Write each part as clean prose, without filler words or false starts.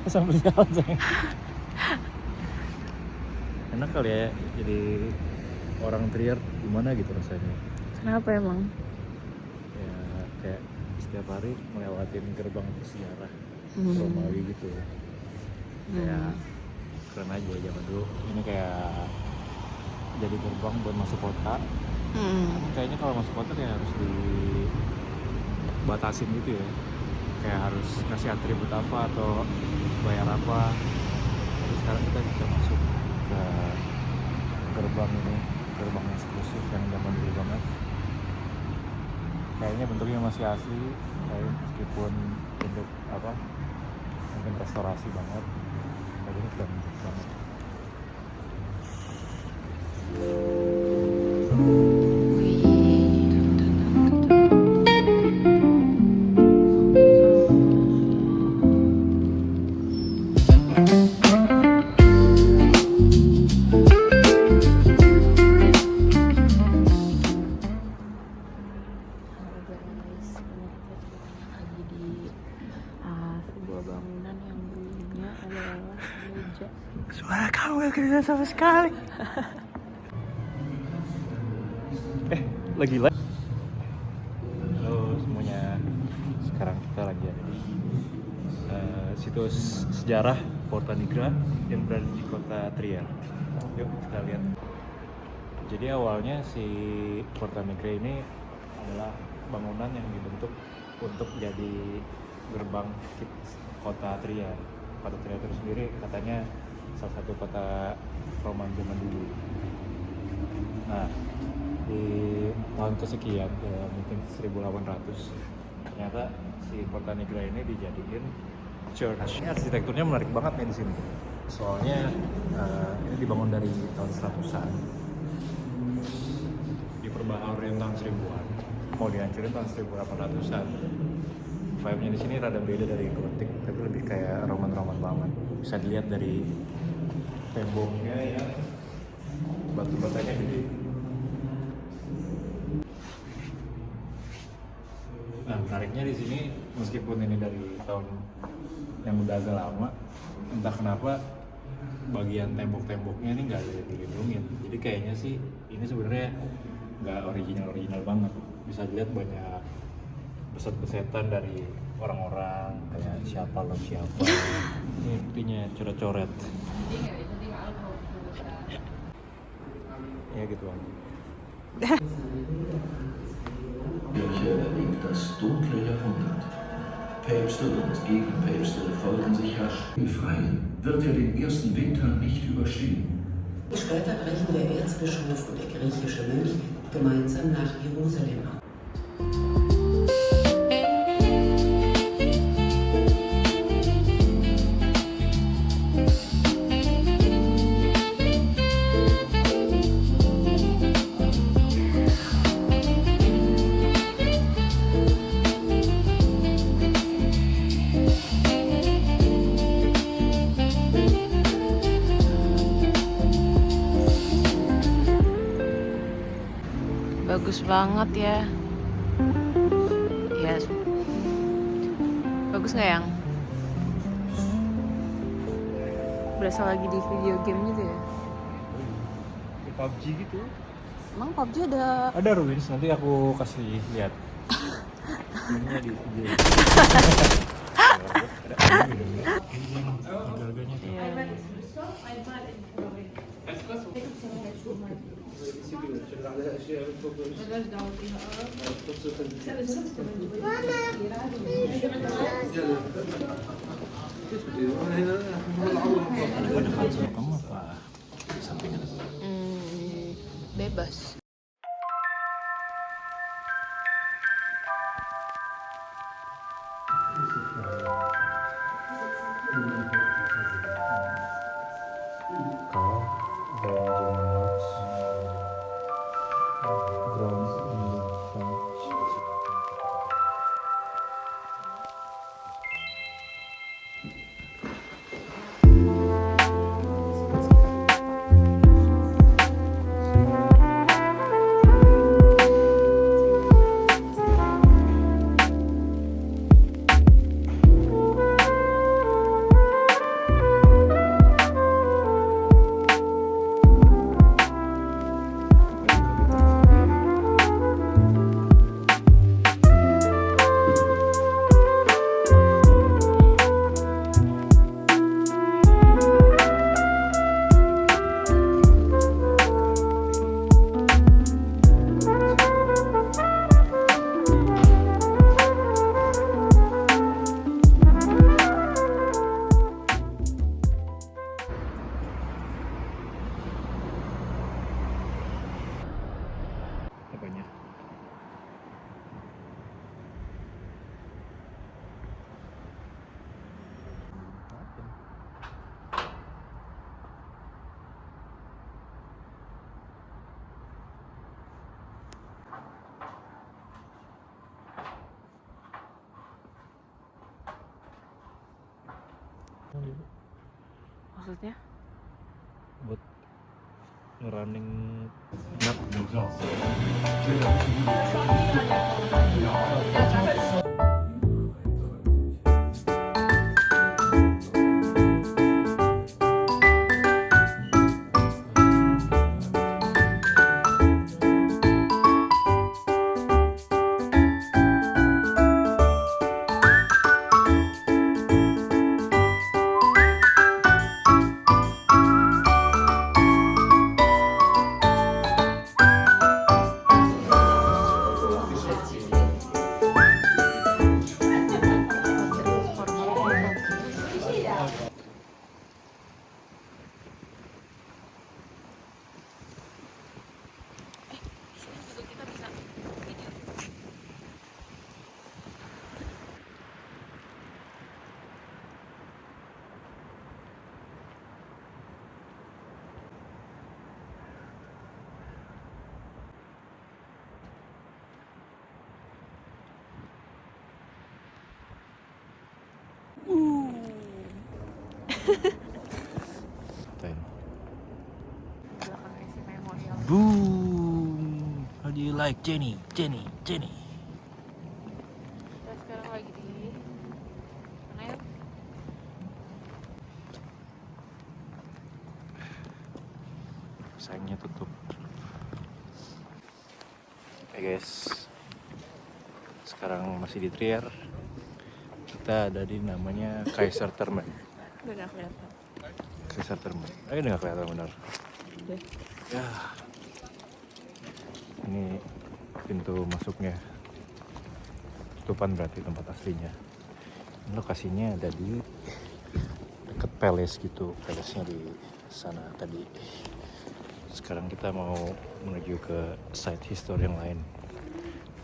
sambil jalan sayang. Enak kali ya jadi orang Trier, gimana gitu rasanya? Kenapa emang? Ya kayak setiap hari melewatin gerbang bersejarah Romawi gitu. Kayak keren aja zaman dulu. Ini kayak jadi gerbang buat masuk kota. Kayaknya kalau masuk kota kayak harus dibatasin gitu ya. Kayak harus ngasih atribut apa atau bayar apa. Tapi sekarang kita bisa masuk ke gerbang ini, gerbang eksklusif yang zaman dulu banget. Kayaknya bentuknya masih asli, kayak meskipun bentuk apa, mungkin restorasi banget. Tapi ini keren banget. Sebuah bangunan yang dulunya adalah gereja. Suara kamu gak kedengeran sama sekali. Lagi live. Halo semuanya. Sekarang kita lagi ada di situs sejarah Porta Nigra yang berada di kota Trier. Yuk kita lihat. Jadi awalnya si Porta Nigra ini adalah bangunan yang dibentuk untuk jadi gerbang kota Trier. Kota Trier itu sendiri katanya salah satu kota Roman zaman dulu. Nah, di tahun kesekian, mungkin 1800, ternyata si Porta Nigra ini dijadiin church. Ini arsitekturnya menarik banget nih di sini. Soalnya ini dibangun dari tahun 100-an. Diperbaharui tahun 1000-an. Mau dihancurin tahun 1800-an. Vibe-nya di sini rada beda dari gotik, tapi lebih kayak Roman-Roman banget. Bisa dilihat dari temboknya yang batu-batanya gede. Nah, menariknya di sini meskipun ini dari tahun yang udah agak lama, entah kenapa bagian tembok-temboknya ini nggak ada yang dilindungin. Jadi kayaknya sih ini sebenarnya nggak original banget. Bisa dilihat banyak beset-besetan dari orang-orang kayak siapa lo siapa. Ini buktinya coret-coret. Ya gitu aja. Kirche erlebt das dunkle Jahrhundert. Päpste und Gegenpäpste folgen sich rasch. Im Freien wird er den ersten Winter nicht überstehen. Später brechen der Erzbischof und der griechische Mönch gemeinsam nach Jerusalem auf. Bagus banget ya. Yes. Bagus nggak yang? Berasa lagi di video game gitu ya? Di PUBG gitu. Emang PUBG ada? Ada ruins, nanti aku kasih lihat. Ini di video. Ada harganya tuh. Kamu apa? Sampingan. Bebas. Maksudnya? Buat ngerunning Belakangnya si Memorial. boom. How do you like Jenny? Kita sekarang lagi di mana ya? Sayangnya tutup. Oke guys, sekarang masih di Trier. Kita ada di namanya Kaisertermen. Udah gak kelihatan. Kaisertermen. Udah nggak kelihatan benar. Udah. Ya, ini pintu masuknya. Tutupan berarti tempat aslinya. Ini lokasinya ada di dekat palace gitu. Palace-nya di sana tadi. Sekarang kita mau menuju ke site history yang lain.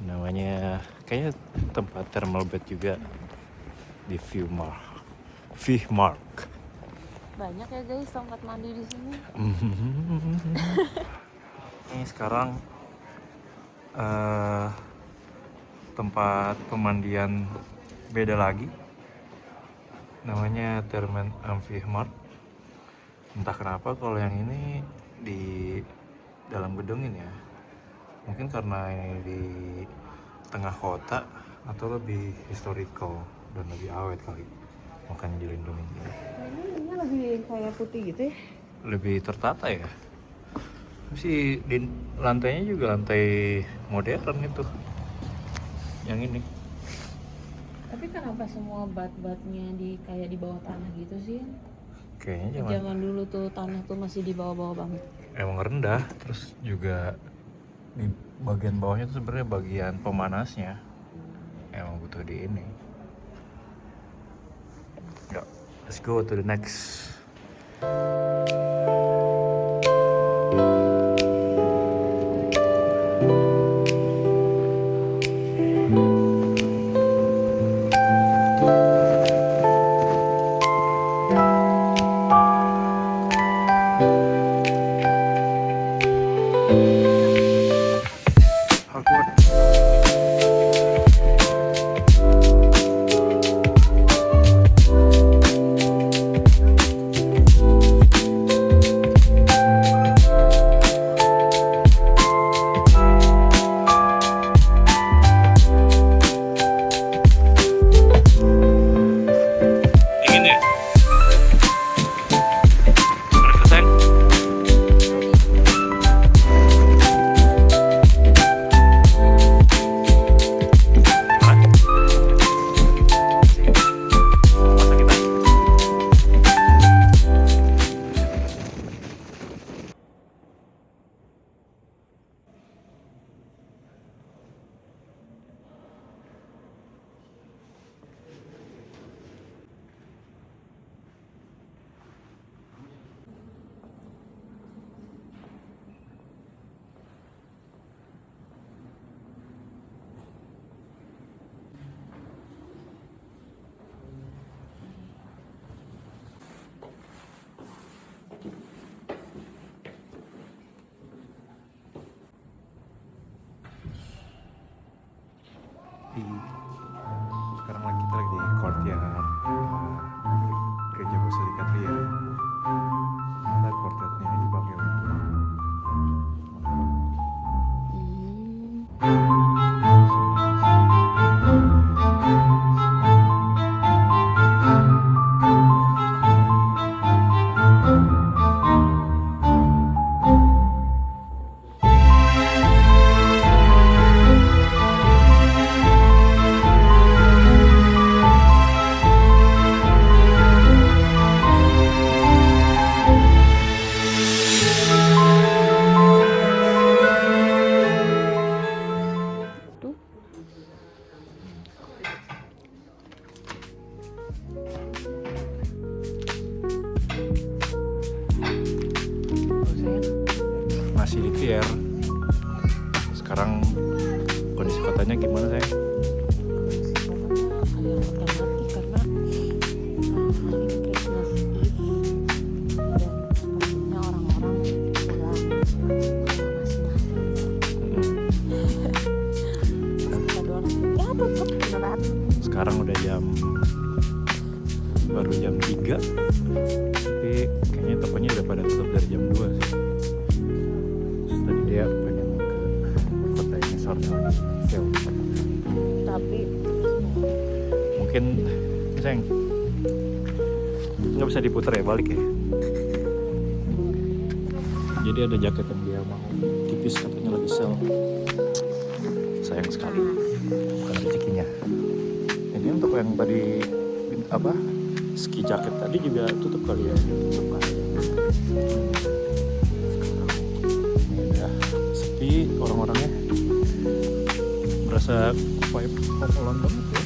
Namanya kayaknya tempat thermal bath juga di Vihmark. Banyak ya guys tempat mandi di sini. Ini sekarang tempat pemandian beda lagi. Namanya Thermen am Vihmark. Entah kenapa kalau yang ini di dalam gedung ini ya. Mungkin karena ini di tengah kota atau lebih historical dan lebih awet kali. Makanya dilindungi. Ini lebih kayak putih gitu ya. Lebih tertata ya. Si di lantainya juga lantai modern itu. Yang ini. Tapi kenapa semua bat-batnya kayak di bawah tanah gitu sih? Kayaknya Zaman dulu tuh tanah tuh masih di bawah-bawah banget. emang rendah, terus juga di bagian bawahnya tuh sebenarnya bagian pemanasnya. Emang butuh di ini. Yuk, let's go to the next. Sekarang kita lagi di courtyard gereja Tuh. Oh, sayang. Masih di Trier. Sekarang kondisi kotanya gimana sayang? Kondisi kotanya kayak mati karena ini Christmas Eve dan sepertinya orang-orang pulang ke rumah masing-masing. Kita doang ya tutup beneran. Sekarang udah baru jam 3, tapi kayaknya tokonya udah pada tutup dari jam 2 sih. Terus tadi dia pengen ke kota ini sore lagi sale. Tapi Mungkin sayang nggak bisa diputar ya, balik ya. Jadi ada jaket yang dia mau tipis, katanya lagi sale. Sayang sekali, bukan rezekinya. Ini untuk yang tadi apa, ski jaket tadi juga tutup kali ya. Tutup kali. Ini udah sepi orang-orangnya, berasa vibe Home Alone banget ya.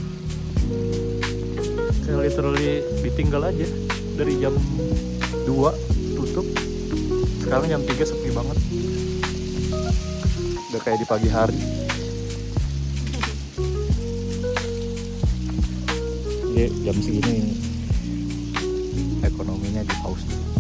Kayak literally ditinggal aja dari jam 2 tutup, sekarang jam 3 sepi banget, udah kayak di pagi hari. Jadi jam segini ekonominya di pause.